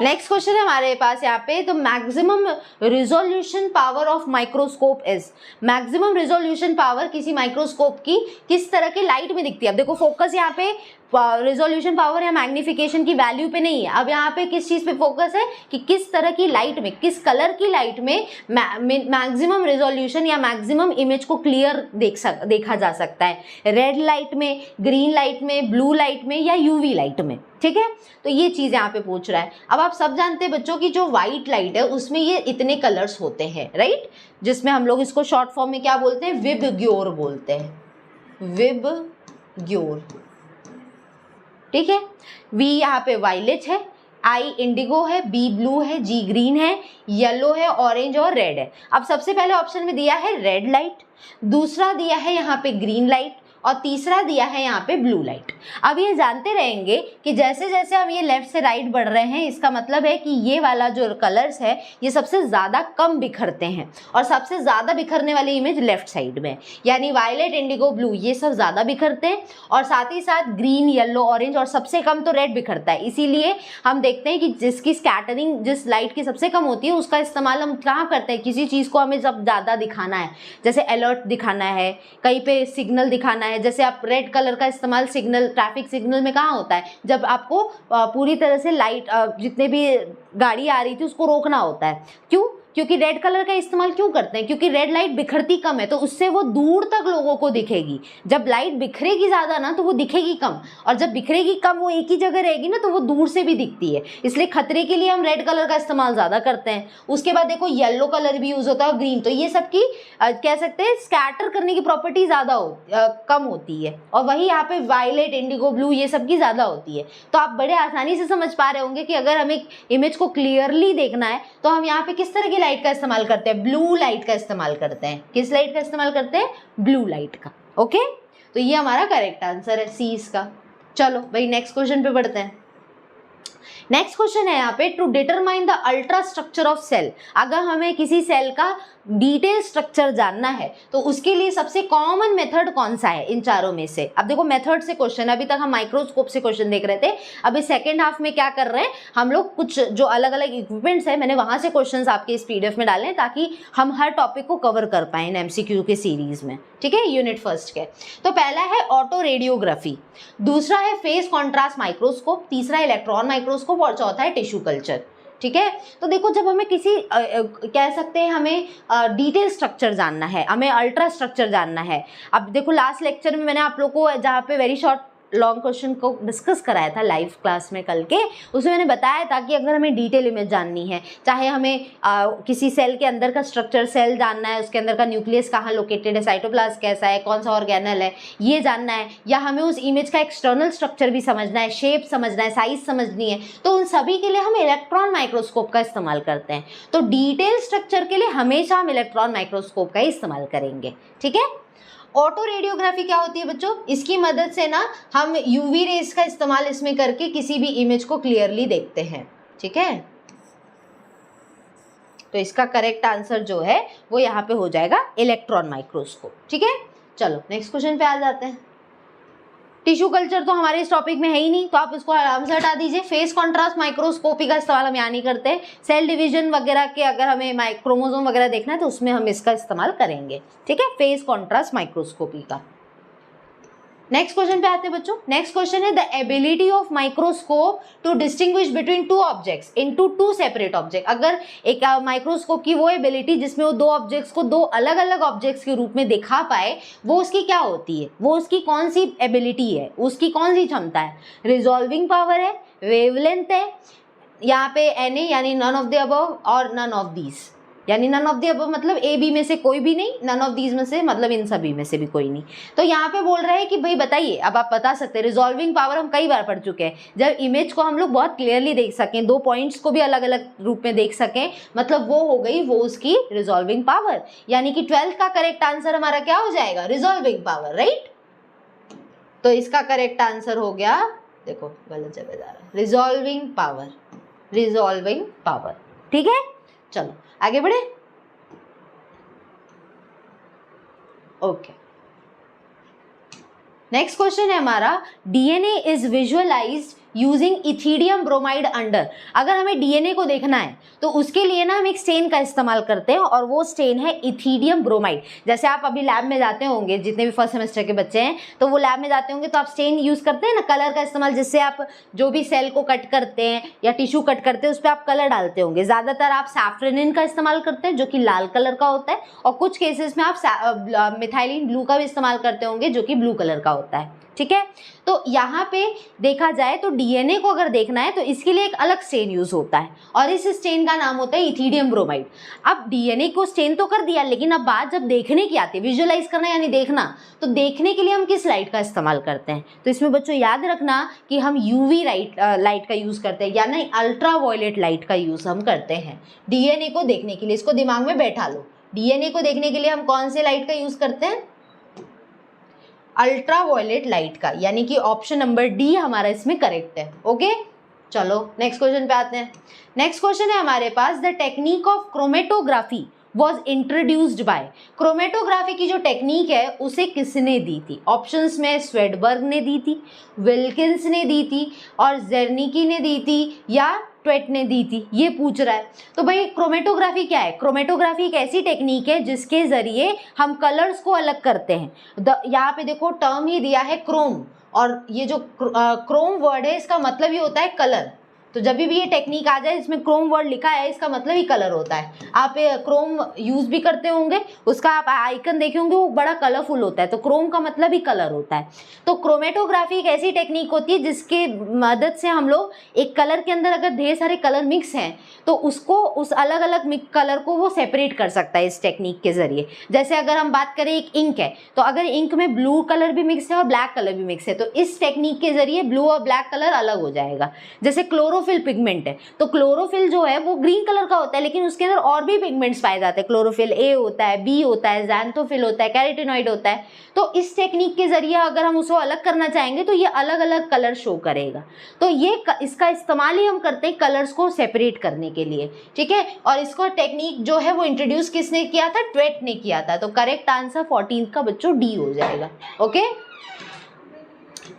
नेक्स्ट क्वेश्चन है हमारे पास यहाँ पे, तो maximum resolution power of microscope is. Maximum resolution power किसी माइक्रोस्कोप की किस तरह की लाइट में दिखती है। अब देखो फोकस यहाँ पे रिजोल्यूशन पावर या मैग्निफिकेशन की वैल्यू पे नहीं है, अब यहाँ पे किस चीज़ पे फोकस है कि किस तरह की लाइट में, किस कलर की लाइट में मैक्सिमम रिजोल्यूशन या मैक्सिमम इमेज को क्लियर देखा जा सकता है। रेड लाइट में, ग्रीन लाइट में, ब्लू लाइट में या यूवी लाइट में, ठीक है। तो ये चीज़ यहाँ पे पूछ रहा है। अब आप सब जानते हैं बच्चों की जो व्हाइट लाइट है उसमें ये इतने कलर्स होते हैं, राइट, जिसमें हम लोग इसको शॉर्ट फॉर्म में क्या बोलते हैं, विबग्योर बोलते हैं, विबग्योर, ठीक है। वी यहाँ पे वायलेट है, आई इंडिगो है, बी ब्लू है, जी ग्रीन है, येलो है, ऑरेंज और रेड है। अब सबसे पहले ऑप्शन में दिया है रेड लाइट, दूसरा दिया है यहाँ पे ग्रीन लाइट और तीसरा दिया है यहाँ पे ब्लू लाइट। अब ये जानते रहेंगे कि जैसे जैसे हम ये लेफ्ट से राइट बढ़ रहे हैं, इसका मतलब है कि ये वाला जो कलर्स है ये सबसे ज़्यादा कम बिखरते हैं और सबसे ज़्यादा बिखरने वाली इमेज लेफ्ट साइड में, यानी वायलेट, इंडिगो, ब्लू ये सब ज़्यादा बिखरते हैं और साथ ही साथ ग्रीन, येलो, ऑरेंज और सबसे कम तो रेड बिखरता है। इसीलिए हम देखते हैं कि जिसकी स्कैटरिंग, जिस लाइट की सबसे कम होती है उसका इस्तेमाल हम कहाँ करते हैं, किसी चीज़ को हमें जब ज़्यादा दिखाना है, जैसे अलर्ट दिखाना है, कहीं पे सिग्नल दिखाना है। जैसे आप रेड कलर का इस्तेमाल सिग्नल, ट्रैफिक सिग्नल में कहाँ होता है, जब आपको पूरी तरह से लाइट, जितने भी गाड़ी आ रही थी उसको रोकना होता है। क्यों, क्योंकि रेड कलर का इस्तेमाल क्यों करते हैं, क्योंकि रेड लाइट बिखरती कम है तो उससे वो दूर तक लोगों को दिखेगी। जब लाइट बिखरेगी ज़्यादा ना तो वो दिखेगी कम, और जब बिखरेगी कम वो एक ही जगह रहेगी ना तो वो दूर से भी दिखती है, इसलिए खतरे के लिए हम रेड कलर का इस्तेमाल ज़्यादा करते हैं। उसके बाद देखो येलो कलर भी यूज़ होता है और ग्रीन, तो ये सब की कह सकते हैं स्कैटर करने की प्रॉपर्टी ज़्यादा कम होती है, और वही यहाँ पे वायलेट, इंडिगो, ब्लू ये सब की ज़्यादा होती है। तो आप बड़े आसानी से समझ पा रहे होंगे कि अगर हमें इमेज को क्लियरली देखना है तो हम यहाँ पे किस तरह की लाइट का इस्तेमाल करते हैं, ब्लू लाइट का इस्तेमाल करते हैं। किस लाइट का इस्तेमाल करते हैं, ब्लू लाइट का। ओके, तो ये हमारा करेक्ट आंसर है सी इसका। चलो भाई नेक्स्ट क्वेश्चन पे बढ़ते हैं। नेक्स्ट क्वेश्चन है यहाँ पे, to determine the ultra structure of cell. अगर हमें किसी सेल का डिटेल स्ट्रक्चर जानना है तो उसके लिए सबसे कॉमन मेथड कौन सा है इन चारों में से। अब देखो मेथड से क्वेश्चन, अभी तक हम माइक्रोस्कोप से क्वेश्चन देख रहे थे, अभी सेकेंड हाफ में क्या कर रहे हैं हम लोग, कुछ जो अलग अलग इक्विपमेंट्स है मैंने वहां से क्वेश्चंस आपके इस पीडीएफ में डाले ताकि हम हर टॉपिक को कवर कर पाए इन एमसीक्यू के सीरीज में, ठीक है, यूनिट फर्स्ट के। तो पहला है ऑटो रेडियोग्राफी, दूसरा है फेस कॉन्ट्रास्ट माइक्रोस्कोप, तीसरा इलेक्ट्रॉन माइक्रोस्कोप और चौथा है टिश्यू कल्चर, ठीक है। तो देखो जब हमें किसी कह सकते हैं हमें डिटेल स्ट्रक्चर जानना है, हमें अल्ट्रा स्ट्रक्चर जानना है। अब देखो लास्ट लेक्चर में मैंने आप लोग को जहाँ पे वेरी शॉर्ट लॉन्ग क्वेश्चन को डिस्कस कराया था लाइव क्लास में कल के, उसमें मैंने बताया था कि अगर हमें डिटेल इमेज जाननी है, चाहे हमें किसी सेल के अंदर का स्ट्रक्चर, सेल जानना है, उसके अंदर का न्यूक्लियस कहाँ लोकेटेड है, साइटोप्लाज्म कैसा है, कौन सा ऑर्गेनल है, ये जानना है, या हमें उस इमेज का एक्सटर्नल स्ट्रक्चर भी समझना है, शेप समझना है, साइज समझनी है, तो उन सभी के लिए हम इलेक्ट्रॉन माइक्रोस्कोप का इस्तेमाल करते हैं। तो डिटेल स्ट्रक्चर के लिए हमेशा हम इलेक्ट्रॉन माइक्रोस्कोप का ही इस्तेमाल करेंगे। ठीक है। ऑटो रेडियोग्राफी क्या होती है बच्चों? इसकी मदद से ना हम यूवी रेज का इस्तेमाल इसमें करके किसी भी इमेज को क्लियरली देखते हैं। ठीक है, तो इसका करेक्ट आंसर जो है वो यहाँ पे हो जाएगा इलेक्ट्रॉन माइक्रोस्कोप। ठीक है, चलो नेक्स्ट क्वेश्चन पे आ जाते हैं। टिश्यू कल्चर तो हमारे इस टॉपिक में है ही नहीं, तो आप इसको आराम से हटा दीजिए। फेस कॉन्ट्रास्ट माइक्रोस्कोपी का इस्तेमाल हम यहाँ नहीं करते। सेल डिवीजन वगैरह के अगर हमें क्रोमोसोम वगैरह देखना है तो उसमें हम इसका इस्तेमाल करेंगे। ठीक है, फेस कॉन्ट्रास्ट माइक्रोस्कोपी का। नेक्स्ट क्वेश्चन पे आते हैं बच्चों। नेक्स्ट क्वेश्चन है the ability of microscope to distinguish between two objects into two separate object. अगर एक माइक्रोस्कोप की वो एबिलिटी जिसमें वो दो ऑब्जेक्ट्स को दो अलग अलग ऑब्जेक्ट्स के रूप में दिखा पाए, वो उसकी क्या होती है, वो उसकी कौन सी एबिलिटी है, उसकी कौन सी क्षमता है? रिजॉल्विंग पावर है, वेवलेंथ है, यहाँ पे Na यानी नन ऑफ द अबव और नन ऑफ दीज, यानी नन ऑफ द अबव मतलब ए बी में से कोई भी नहीं, नन ऑफ दीज में से मतलब इन सभी में से भी कोई नहीं। तो यहाँ पे बोल रहे हैं कि भाई बताइए, अब आप बता सकते हैं। रिजॉल्विंग पावर हम कई बार पढ़ चुके हैं, जब इमेज को हम लोग बहुत क्लियरली देख सकें, दो पॉइंट्स को भी अलग अलग रूप में देख सकें, मतलब वो हो गई वो उसकी रिजॉल्विंग पावर। यानी कि 12th का करेक्ट आंसर हमारा क्या हो जाएगा? Resolving power, right. तो इसका करेक्ट आंसर हो गया, देखो गलत जगह जा रहा है, रिजॉल्विंग पावर, रिजॉल्विंग पावर। ठीक है, चलो आगे बढ़े। ओके, नेक्स्ट क्वेश्चन है हमारा, DNA is visualised using ethidium bromide under. अगर हमें डीएनए को देखना है तो उसके लिए ना हम एक स्टेन का इस्तेमाल करते हैं, और वो स्टेन है इथीडियम ब्रोमाइड। जैसे आप अभी लैब में जाते होंगे, जितने भी फर्स्ट सेमेस्टर के बच्चे हैं तो वो लैब में जाते होंगे, तो आप स्टेन यूज करते हैं ना, कलर का इस्तेमाल, जिससे आप जो भी सेल को कट करते हैं या टिश्यू कट करते हैं उस पर आप कलर डालते होंगे। ज्यादातर आप सैफ्रनिन का इस्तेमाल करते हैं जो कि लाल कलर का होता है, और कुछ केसेस में आप मिथाइलिन ब्लू का भी इस्तेमाल करते होंगे जो कि ब्लू कलर का होता है। ठीक है, तो यहाँ पे देखा जाए तो डीएनए को अगर देखना है तो इसके लिए एक अलग स्टेन यूज होता है, और इस स्टेन का नाम होता है इथीडियम ब्रोमाइड। अब डीएनए को स्टेन तो कर दिया, लेकिन अब बात जब देखने की आती है, विजुअलाइज करना यानी देखना, तो देखने के लिए हम किस लाइट का इस्तेमाल करते हैं? तो इसमें बच्चों याद रखना कि हम यूवी लाइट का यूज करते हैं, यानी अल्ट्रा वायलेट लाइट का यूज हम करते हैं डीएनए को देखने के लिए। इसको दिमाग में बैठा लो, डीएनए को देखने के लिए हम कौन से लाइट का यूज करते हैं? अल्ट्रा वायलेट लाइट का, यानी कि ऑप्शन नंबर डी हमारा इसमें करेक्ट है। ओके, चलो नेक्स्ट क्वेश्चन पे आते हैं। नेक्स्ट क्वेश्चन है हमारे पास, the technique of chromatography was introduced by. Chromatography की जो टेक्निक है उसे किसने दी थी? ऑप्शंस में स्वेडबर्ग ने दी थी, विल्किंस ने दी थी, और जेर्निकी ने दी थी, या ट्वेट ने दी थी, ये पूछ रहा है। तो भाई क्रोमेटोग्राफी क्या है? क्रोमेटोग्राफी एक ऐसी टेक्निक है जिसके जरिए हम कलर्स को अलग करते हैं। यहाँ पे देखो टर्म ही दिया है क्रोम, और ये जो क्रोम वर्ड है इसका मतलब ही होता है कलर। तो जब भी ये टेक्निक आ जाए इसमें क्रोम वर्ड लिखा है, इसका मतलब ही कलर होता है। आप क्रोम यूज भी करते होंगे, उसका आप आइकन देखे होंगे, वो बड़ा कलरफुल होता है, तो क्रोम का मतलब ही कलर होता है। तो क्रोमेटोग्राफी एक ऐसी टेक्निक होती है जिसके मदद से हम लोग एक कलर के अंदर अगर ढेर सारे कलर मिक्स हैं तो उसको, उस अलग अलग कलर को वो सेपरेट कर सकता है इस टेक्निक के जरिए। जैसे अगर हम बात करें एक इंक है, तो अगर इंक में ब्लू कलर भी मिक्स है और ब्लैक कलर भी मिक्स है, तो इस टेक्निक के जरिए ब्लू और ब्लैक कलर अलग हो जाएगा। जैसे क्लोरोफिल पिगमेंट है, तो क्लोरोफिल जो है वो ग्रीन कलर का होता है, लेकिन उसके अंदर और भी पिगमेंट्स पाए जाते हैं। क्लोरोफिल ए होता है, बी होता है, ज़ैंथोफिल होता है, कैरोटीनॉइड होता है। तो इस टेक्निक के जरिए अगर हम उसको अलग करना चाहेंगे तो ये अलग अलग कलर शो करेगा। तो ये इसका इस्तेमाल ही हम करते हैं कलर्स को सेपरेट करने के लिए। ठीक है, और इसको टेक्निक जो है वो इंट्रोड्यूस किसने किया था? ट्वेट ने किया था। तो करेक्ट आंसर 14th का बच्चों डी हो जाएगा। ओके,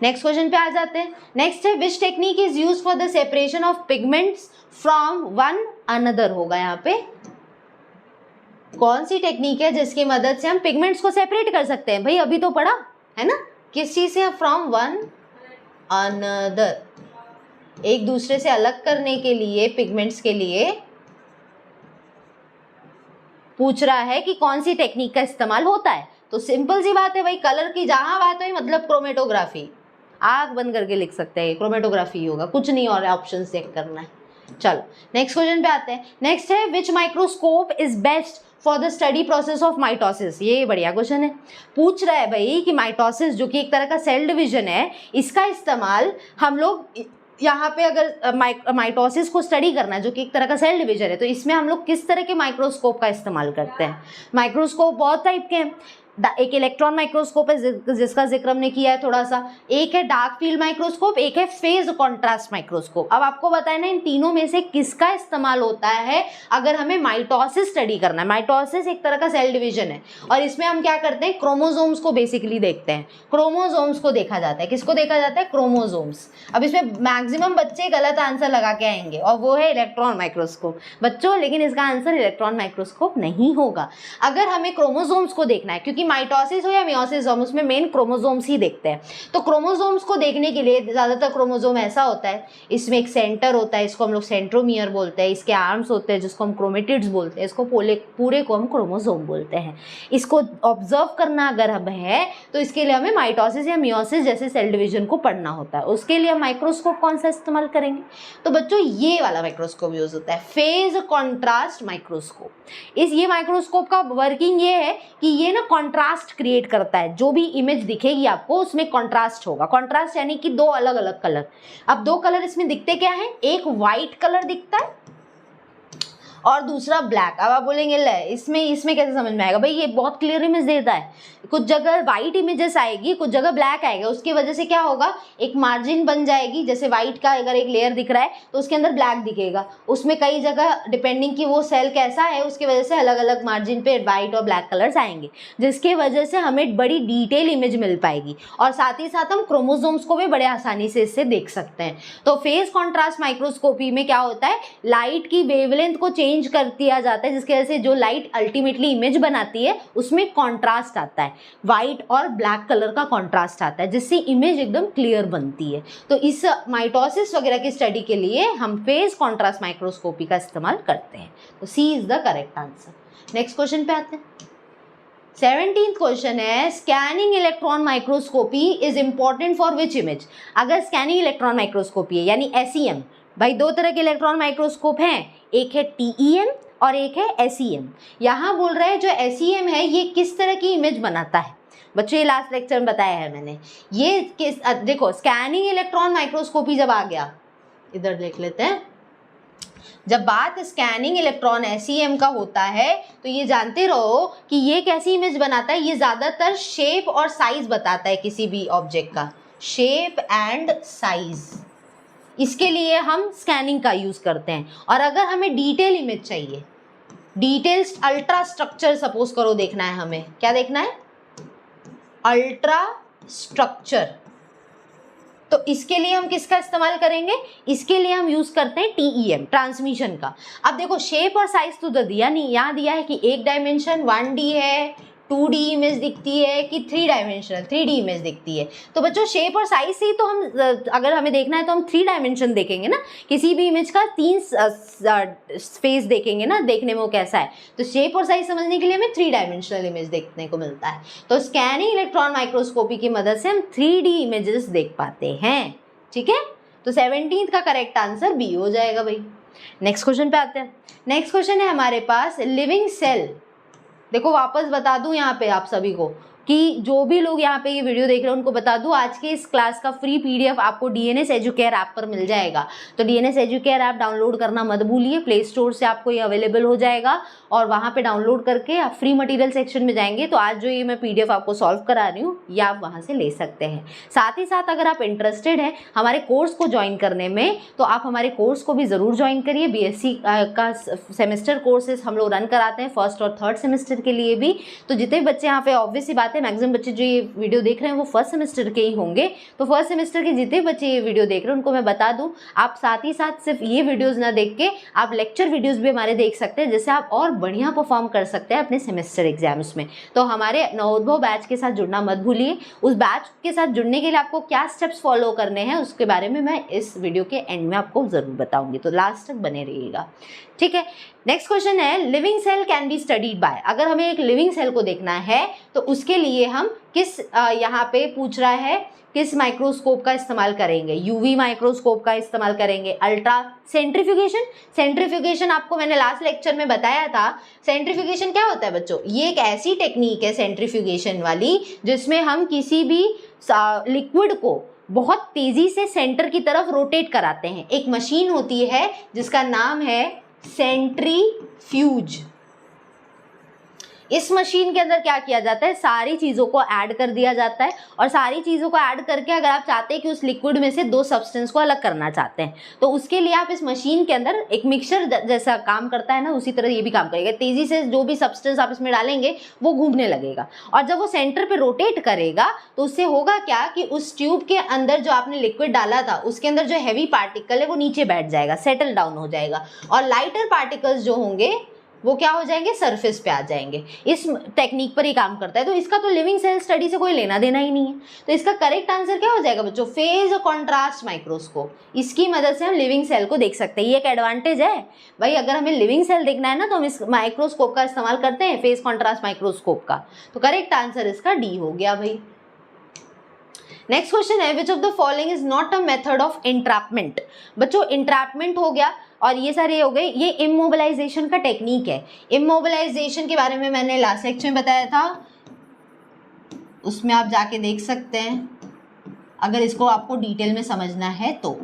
नेक्स्ट क्वेश्चन पे आ जाते हैं। नेक्स्ट है, which technique is use for the separation of pigments from one another. होगा यहाँ पे कौन सी टेक्निक है जिसकी मदद से हम पिगमेंट्स को सेपरेट कर सकते हैं? भाई अभी तो पढ़ा है ना, किस चीज से? फ्रॉम वन अनदर, एक दूसरे से अलग करने के लिए, पिगमेंट्स के लिए पूछ रहा है कि कौन सी टेक्निक का इस्तेमाल होता है। तो सिंपल सी बात है भाई, कलर की जहां बात हुई मतलब क्रोमेटोग्राफी। आँख बंद करके लिख सकते हैं, क्रोमेटोग्राफी होगा, कुछ नहीं और ऑप्शन चेक करना है। चलो नेक्स्ट क्वेश्चन पे आते हैं। नेक्स्ट है which microscope is best for the study process of mitosis. ये बढ़िया क्वेश्चन है। पूछ रहा है भाई कि माइटोसिस जो कि एक तरह का सेल डिवीजन है, इसका इस्तेमाल हम लोग यहाँ पे अगर माइटोसिस को स्टडी करना है जो कि एक तरह का सेल डिवीजन है, तो इसमें हम लोग किस तरह के माइक्रोस्कोप का इस्तेमाल करते हैं। माइक्रोस्कोप बहुत टाइप के हैं। एक इलेक्ट्रॉन माइक्रोस्कोप है जिसका जिक्र हमने किया है थोड़ा सा, एक है डार्क फील्ड माइक्रोस्कोप, एक है फेज कॉन्ट्रास्ट माइक्रोस्कोप। अब आपको बताया ना इन तीनों में से किसका इस्तेमाल होता है अगर हमें माइटोसिस स्टडी करना है। माइटोसिस एक तरह का सेल डिवीजन है और इसमें हम क्या करते हैं, क्रोमोसोम्स को बेसिकली देखते हैं। क्रोमोसोम्स को देखा जाता है। किसको देखा जाता है, क्रोमोसोम्स। अब इसमें मैक्सिमम बच्चे गलत आंसर लगा के आएंगे और वो है इलेक्ट्रॉन माइक्रोस्कोप। बच्चों लेकिन इसका आंसर इलेक्ट्रॉन माइक्रोस्कोप नहीं होगा। अगर हमें क्रोमोसोम्स को देखना है, क्योंकि माइटोसिस हो या मियोसिस हो, हम उसमें मेन क्रोमोसोम्स ही देखते हैं, तो क्रोमोसोम्स को देखने के लिए ज़्यादातर क्रोमोसोम ऐसा होता है, इसमें एक सेंटर होता है, इसको हम लोग सेंट्रोमियर बोलते हैं, इसके आर्म्स होते हैं जिसको हम क्रोमेटिड्स बोलते हैं, इसको पूरे को हम क्रोमोसोम बोलते हैं। इसको ऑब्जर्व करना अगर हम है तो इसके लिए हमें माइटोसिस या मियोसिस जैसे सेल डिवीजन को पढ़ना होता है। उसके लिए हम माइक्रोस्कोप कौन सा इस्तेमाल करेंगे, तो बच्चों ये वाला माइक्रोस्कोप यूज होता है, फेज कॉन्ट्रास्ट माइक्रोस्कोप। ये माइक्रोस्कोप का वर्किंग ये है कि ये ना कॉन्ट्रास्ट क्रिएट करता है। जो भी इमेज दिखेगी आपको उसमें कॉन्ट्रास्ट होगा। कॉन्ट्रास्ट यानी कि दो अलग अलग कलर। अब दो कलर इसमें दिखते क्या हैं, एक वाइट कलर दिखता है और दूसरा ब्लैक। अब आप बोलेंगे ले इसमें कैसे समझ में आएगा, भाई ये बहुत क्लियर इमेज देता है। कुछ जगह वाइट इमेजेस आएगी, कुछ जगह ब्लैक आएगा, उसकी वजह से क्या होगा, एक मार्जिन बन जाएगी। जैसे वाइट का अगर एक लेयर दिख रहा है तो उसके अंदर ब्लैक दिखेगा, उसमें कई जगह डिपेंडिंग कि वो सेल कैसा है उसकी वजह से अलग अलग मार्जिन पे वाइट और ब्लैक कलर्स आएंगे, जिसकी वजह से हमें बड़ी डिटेल इमेज मिल पाएगी और साथ ही साथ हम क्रोमोसोम्स को भी बड़े आसानी से इससे देख सकते हैं। तो फेज कॉन्ट्रास्ट माइक्रोस्कोपी में क्या होता है, लाइट की वेवलेंथ को चेंज कर दिया जाता है, जिसकी वजह से जो लाइट अल्टीमेटली इमेज बनाती है उसमें कॉन्ट्रास्ट आता है, व्हाइट और ब्लैक कलर का कॉन्ट्रास्ट आता है, जिससे इमेज एकदम क्लियर बनती है। तो इस माइटोसिस वगैरह की स्टडी के लिए हम फेज कॉन्ट्रास्ट माइक्रोस्कोपी का इस्तेमाल करते हैं। तो C is the correct answer. Next question पे आते हैं। 17th क्वेश्चन है scanning electron microscopy is important for which image. अगर स्कैनिंग इलेक्ट्रॉन माइक्रोस्कोपी है यानी SEM, भाई दो तरह के इलेक्ट्रॉन माइक्रोस्कोप हैं, एक है TEM और एक है SEM। यहाँ बोल रहे हैं जो SEM है ये किस तरह की इमेज बनाता है। बच्चों ये लास्ट लेक्चर में बताया है मैंने। ये देखो स्कैनिंग इलेक्ट्रॉन माइक्रोस्कोपी जब आ गया, इधर देख लेते हैं, जब बात स्कैनिंग इलेक्ट्रॉन SEM का होता है तो ये जानते रहो कि ये कैसी इमेज बनाता है। ये ज़्यादातर शेप और साइज बताता है किसी भी ऑब्जेक्ट का, शेप एंड साइज। इसके लिए हम स्कैनिंग का यूज़ करते हैं। और अगर हमें डिटेल इमेज चाहिए, डिटेल्स अल्ट्रा स्ट्रक्चर सपोज करो देखना है, हमें क्या देखना है, अल्ट्रा स्ट्रक्चर, तो इसके लिए हम किसका इस्तेमाल करेंगे, इसके लिए हम यूज़ करते हैं TEM, ट्रांसमिशन का। अब देखो शेप और साइज तो दिया नहीं, यहाँ दिया है कि एक डायमेंशन 1D है, 2D इमेज दिखती है कि 3 डायमेंशनल 3D इमेज दिखती है। तो बच्चों शेप और साइज से ही तो हम, अगर हमें देखना है तो हम 3 डायमेंशन देखेंगे ना, किसी भी इमेज का 3 फेस देखेंगे ना, देखने में वो कैसा है। तो शेप और साइज समझने के लिए हमें 3 डायमेंशनल इमेज देखने को मिलता है। तो स्कैनिंग इलेक्ट्रॉन माइक्रोस्कोपी की मदद से हम 3D इमेजेस देख पाते हैं। ठीक है, तो 17th का करेक्ट आंसर B हो जाएगा भाई। नेक्स्ट क्वेश्चन पे आते हैं। नेक्स्ट क्वेश्चन है हमारे पास लिविंग सेल। देखो वापस बता दूं यहाँ पे आप सभी को कि जो भी लोग यहाँ पे ये वीडियो देख रहे हैं उनको बता दूं, आज के इस क्लास का फ्री PDF आपको DNS एजुकेयर ऐप पर मिल जाएगा। तो DNS एजुकेयर ऐप डाउनलोड करना मत भूलिए, प्ले स्टोर से आपको ये अवेलेबल हो जाएगा और वहाँ पे डाउनलोड करके आप फ्री मटेरियल सेक्शन में जाएंगे तो आज जो ये मैं PDF आपको सॉल्व करा रही हूँ ये आप वहाँ से ले सकते हैं। साथ ही साथ अगर आप इंटरेस्टेड हैं हमारे कोर्स को ज्वाइन करने में तो आप हमारे कोर्स को भी ज़रूर ज्वाइन करिए। BSc का सेमेस्टर कोर्सेज हम लोग रन कराते हैं 1st और 3rd सेमेस्टर के लिए भी। तो जितने बच्चे यहाँ पे ऑब्वियस सी बात है मैक्सिमम बच्चे जो ये वीडियो देख रहे हैं वो 1st सेमेस्टर के ही होंगे। तो 1st सेमेस्टर के जितने बच्चे ये वीडियो देख रहे हैं उनको मैं बता दूं, आप साथ ही साथ सिर्फ ये वीडियोस ना देख के आप लेक्चर वीडियोस भी हमारे देख सकते हैं, जिससे आप और बढ़िया परफॉर्म कर सकते हैं अपने सेमेस्टर एग्जाम्स में। तो हमारे नवोद्भव बैच के साथ जुड़ना मत भूलिए। उस बैच के साथ जुड़ने के लिए आपको क्या स्टेप्स फॉलो करने हैं उसके बारे में मैं इस वीडियो के एंड में आपको ज़रूर बताऊँगी, तो लास्ट तक बने रहिएगा। ठीक है, नेक्स्ट क्वेश्चन है living cell can be studied by. अगर हमें एक लिविंग सेल को देखना है तो उसके लिए हम किस यहाँ पे पूछ रहा है किस माइक्रोस्कोप का इस्तेमाल करेंगे, यूवी माइक्रोस्कोप का इस्तेमाल करेंगे, अल्ट्रा सेंट्रीफ्यूगेशन। सेंट्रीफ्यूगेशन आपको मैंने लास्ट लेक्चर में बताया था। सेंट्रीफ्यूगेशन क्या होता है बच्चों, ये एक ऐसी टेक्निक है सेंट्रीफ्यूगेशन वाली जिसमें हम किसी भी लिक्विड को बहुत तेजी से सेंटर की तरफ रोटेट कराते हैं। एक मशीन होती है जिसका नाम है सेंट्रीफ्यूज। इस मशीन के अंदर क्या किया जाता है, सारी चीज़ों को ऐड कर दिया जाता है और सारी चीज़ों को ऐड करके अगर आप चाहते हैं कि उस लिक्विड में से दो सब्सटेंस को अलग करना चाहते हैं तो उसके लिए आप इस मशीन के अंदर एक मिक्सचर जैसा काम करता है ना, उसी तरह ये भी काम करेगा। तेज़ी से जो भी सब्सटेंस आप इसमें डालेंगे वो घूमने लगेगा और जब वो सेंटर पे रोटेट करेगा तो उससे होगा क्या कि उस ट्यूब के अंदर जो आपने लिक्विड डाला था उसके अंदर जो हैवी पार्टिकल है वो नीचे बैठ जाएगा, सेटल डाउन हो जाएगा और लाइटर पार्टिकल्स जो होंगे वो क्या हो जाएंगे, सरफेस पे आ जाएंगे। इस टेक्निक पर ही काम करता है। तो इसका तो लिविंग सेल स्टडी से कोई लेना देना ही नहीं है। तो इसका करेक्ट आंसर क्या हो जाएगा बच्चों, फेज कॉन्ट्रास्ट माइक्रोस्कोप। इसकी मदद से हम लिविंग सेल को देख सकते हैं। ये एक एडवांटेज है भाई, अगर हमें लिविंग सेल देखना है ना तो हम इस माइक्रोस्कोप का इस्तेमाल करते हैं, फेज कॉन्ट्रास्ट माइक्रोस्कोप का। तो करेक्ट आंसर इसका डी हो गया भाई। नेक्स्ट क्वेश्चन है विच of the following is not a method of entrapment. बच्चों इंट्रैपमेंट हो गया और ये सारे हो गए, ये इमोबिलाइजेशन का टेक्निक है। इमोबिलाइजेशन के बारे में मैंने लास्ट लेक्चर में बताया था, उसमें आप जाके देख सकते हैं अगर इसको आपको डिटेल में समझना है तो।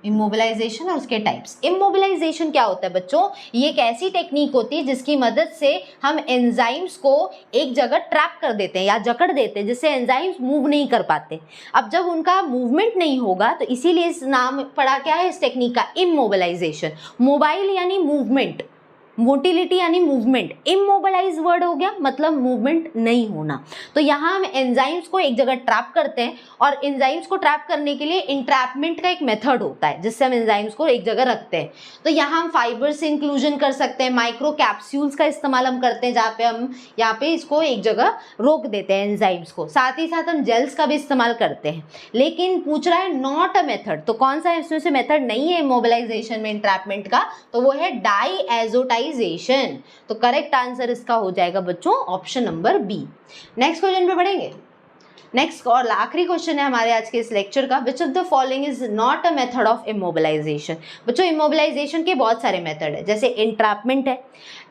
इमोबिलाइजेशन और उसके टाइप्स। इमोबिलाइजेशन क्या होता है बच्चों, ये एक ऐसी टेक्निक होती है जिसकी मदद से हम एंजाइम्स को एक जगह ट्रैप कर देते हैं या जकड़ देते हैं जिससे एंजाइम्स मूव नहीं कर पाते। अब जब उनका मूवमेंट नहीं होगा तो इसीलिए इस नाम पड़ा क्या है इस टेक्निक का, इमोबिलाइजेशन। मोबाइल यानी मूवमेंट, मोटिलिटी यानी मूवमेंट, इमोबिलाइज वर्ड हो गया मतलब मूवमेंट नहीं होना। तो यहाँ हम एंजाइम्स को एक जगह ट्रैप करते हैं और एंजाइम्स को ट्रैप करने के लिए इंट्रैपमेंट का एक मेथड होता है जिससे हम एंजाइम्स को एक जगह रखते हैं। तो यहाँ हम फाइबर से इंक्लूजन कर सकते हैं, माइक्रो कैप्सूल्स का इस्तेमाल हम करते हैं जहाँ पे हम यहाँ पे इसको एक जगह रोक देते हैं एंजाइम्स को। साथ ही साथ हम जेल्स का भी इस्तेमाल करते हैं। लेकिन पूछ रहा है नॉट अ मेथड, तो कौन सा इसमें से मेथड नहीं है इमोबिलाइजेशन में इंट्रैपमेंट का, तो वो है डाईएज़ोटाइजेशन। तो करेक्ट आंसर इसका हो जाएगा बच्चों option number B. Next question पे बढ़ेंगे। नेक्स्ट और आखिरी क्वेश्चन है हमारे आज के इस लेक्चर का, which of the following is not a method of immobilization. बच्चों इमोबिलाइजेशन के बहुत सारे मेथड है, जैसे इंट्रैपमेंट है,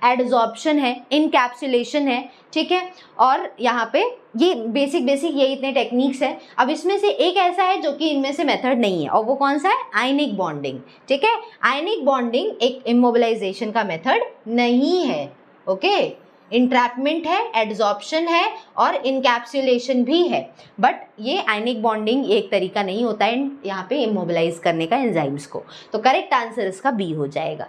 एडजॉर्प्शन है, इनकैप्सुलेशन है, ठीक है, और यहाँ पे ये बेसिक ये इतने टेक्निक्स हैं। अब इसमें से एक ऐसा है जो कि इनमें से मेथड नहीं है और वो कौन सा है, आयनिक बॉन्डिंग। ठीक है, आयनिक बॉन्डिंग एक इमोबिलाइजेशन का मेथड नहीं है। ओके, इंट्रैपमेंट है, एडजॉर्प्शन है और इनकैप्सुलेशन भी है, बट ये आयनिक बॉन्डिंग एक तरीका नहीं होता है यहाँ पे इमोबिलाइज करने का एंजाइम्स को। तो करेक्ट आंसर इसका बी हो जाएगा।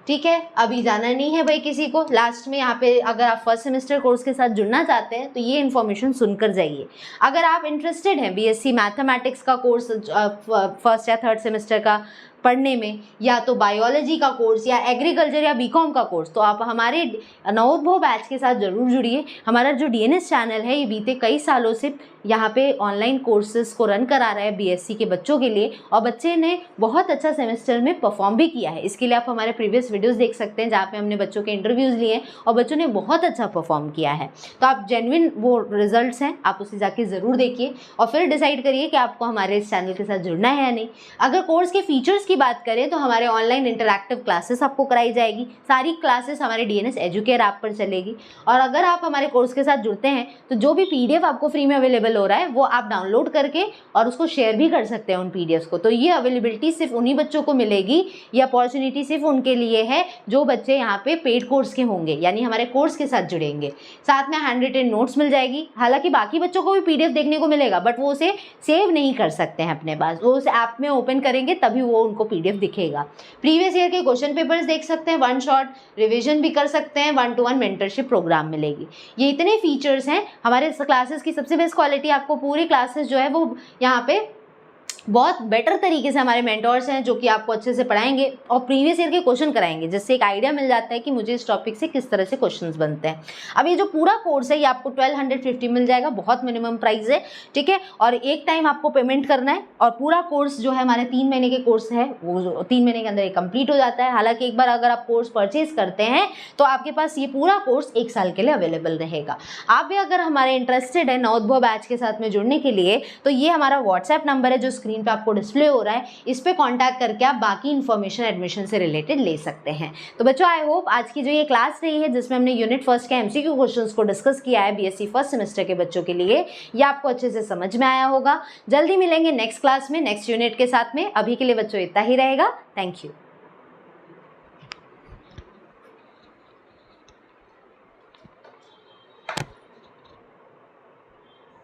ठीक है, अभी जाना नहीं है भाई किसी को। लास्ट में यहाँ पे अगर आप फर्स्ट सेमेस्टर कोर्स के साथ जुड़ना चाहते हैं तो ये इन्फॉर्मेशन सुनकर जाइए। अगर आप इंटरेस्टेड हैं बीएससी मैथमेटिक्स का कोर्स फर्स्ट या थर्ड सेमेस्टर का पढ़ने में, या तो बायोलॉजी का कोर्स या एग्रीकल्चर या बीकॉम का कोर्स, तो आप हमारे नवोद्भव बैच के साथ ज़रूर जुड़िए। हमारा जो डीएनएस चैनल है ये बीते कई सालों से यहाँ पे ऑनलाइन कोर्सेज को रन करा रहा है बीएससी के बच्चों के लिए और बच्चे ने बहुत अच्छा सेमेस्टर में परफॉर्म भी किया है। इसके लिए आप हमारे प्रीवियस वीडियोस देख सकते हैं जहाँ पे हमने बच्चों के इंटरव्यूज़ लिए और बच्चों ने बहुत अच्छा परफॉर्म किया है। तो आप जेन्युइन वो रिजल्ट्स हैं, आप उसे जाके ज़रूर देखिए और फिर डिसाइड करिए कि आपको हमारे इस चैनल के साथ जुड़ना है या नहीं। अगर कोर्स के फीचर्स की बात करें तो हमारे ऑनलाइन इंटरैक्टिव क्लासेस आपको कराई जाएगी। सारी क्लासेस हमारे डीएनएस एजुकेयर ऐप पर चलेगी और अगर आप हमारे कोर्स के साथ जुड़ते हैं तो जो भी पीडीएफ आपको फ्री में अवेलेबल हो रहा है वो आप डाउनलोड करके और उसको शेयर भी कर सकते हैं उन पीडीएफ को। तो ये अवेलेबिलिटी सिर्फ उन्हीं बच्चों को मिलेगी, ये अपॉर्चुनिटी सिर्फ उनके लिए है जो बच्चे यहाँ पे पेड कोर्स के होंगे, यानी हमारे कोर्स के साथ जुड़ेंगे। साथ में हैंड रिटन नोट्स मिल जाएगी। हालांकि बाकी बच्चों को भी पीडीएफ देखने को मिलेगा बट वो उसे सेव नहीं कर सकते हैं अपने पास, वो उस ऐप में ओपन करेंगे तभी वो उनको पीडीएफ दिखेगा। प्रीवियस ईयर के क्वेश्चन पेपर्स देख सकते हैं, वन शॉट रिविजन भी कर सकते हैं, 1-to-1 मेंटरशिप प्रोग्राम मिलेगी। ये इतने फीचर्स हैं हमारे क्लासेस की। सबसे बेस्ट क्वालिटी आपको पूरी क्लासेस जो है वो यहाँ पे बहुत बेटर तरीके से हमारे मेंटोर्स हैं जो कि आपको अच्छे से पढ़ाएंगे और प्रीवियस ईयर के क्वेश्चन कराएंगे, जिससे एक आइडिया मिल जाता है कि मुझे इस टॉपिक से किस तरह से क्वेश्चंस बनते हैं। अब ये जो पूरा कोर्स है ये आपको 1250 मिल जाएगा, बहुत मिनिमम प्राइस है, ठीक है। और एक टाइम आपको पेमेंट करना है और पूरा कोर्स जो है हमारे 3 महीने के कोर्स है वो 3 महीने के अंदर ये कंप्लीट हो जाता है। हालांकि एक बार अगर आप कोर्स परचेज करते हैं तो आपके पास ये पूरा कोर्स 1 साल के लिए अवेलेबल रहेगा। आप भी अगर हमारे इंटरेस्टेड है नवोदय बैच के साथ में जुड़ने के लिए तो ये हमारा व्हाट्सएप नंबर है जो स्क्रीन पे आपको डिस्प्ले हो रहा है, इस पे कांटेक्ट करके आप बाकी इन्फॉर्मेशन एडमिशन से रिलेटेड ले सकते हैं। तो बच्चों आई होप आज की जो ये क्लास रही है जिसमें हमने यूनिट फर्स्ट के एमसीक्यू क्वेश्चंस को डिस्कस किया है बीएससी फर्स्ट सेमेस्टर के बच्चों के लिए, ये आपको अच्छे से समझ में आया होगा। जल्दी मिलेंगे नेक्स्ट क्लास में नेक्स्ट यूनिट के साथ में। अभी के लिए बच्चों इतना ही रहेगा। Thank you.